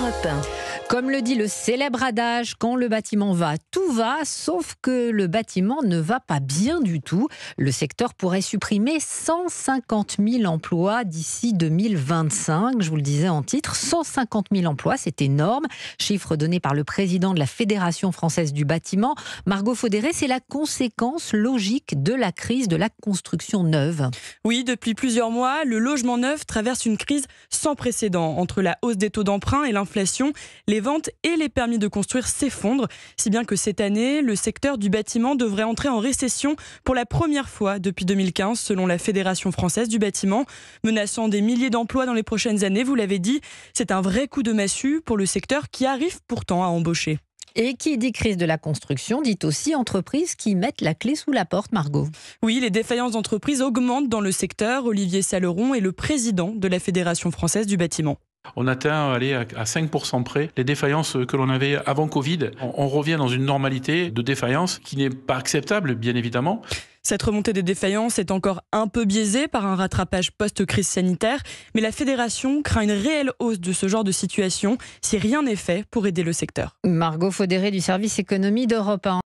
Europe 1. Comme le dit le célèbre adage, quand le bâtiment va, tout va, sauf que le bâtiment ne va pas bien du tout. Le secteur pourrait supprimer 150 000 emplois d'ici 2025. Je vous le disais en titre, 150 000 emplois, c'est énorme. Chiffre donné par le président de la Fédération française du bâtiment. Margot Faudéré, c'est la conséquence logique de la crise de la construction neuve. Oui, depuis plusieurs mois, le logement neuf traverse une crise sans précédent. Entre la hausse des taux d'emprunt et l'inflation, les ventes et les permis de construire s'effondrent, si bien que cette année, le secteur du bâtiment devrait entrer en récession pour la première fois depuis 2015, selon la Fédération française du bâtiment, menaçant des milliers d'emplois dans les prochaines années. Vous l'avez dit, c'est un vrai coup de massue pour le secteur qui arrive pourtant à embaucher. Et qui dit crise de la construction, dit aussi entreprises qui mettent la clé sous la porte, Margot. Oui, les défaillances d'entreprises augmentent dans le secteur. Olivier Saleron est le président de la Fédération française du bâtiment. On atteint à 5% près les défaillances que l'on avait avant Covid. On revient dans une normalité de défaillance qui n'est pas acceptable, bien évidemment. Cette remontée des défaillances est encore un peu biaisée par un rattrapage post-crise sanitaire, mais la Fédération craint une réelle hausse de ce genre de situation si rien n'est fait pour aider le secteur. Margot Faudéré du service économie d'Europe 1.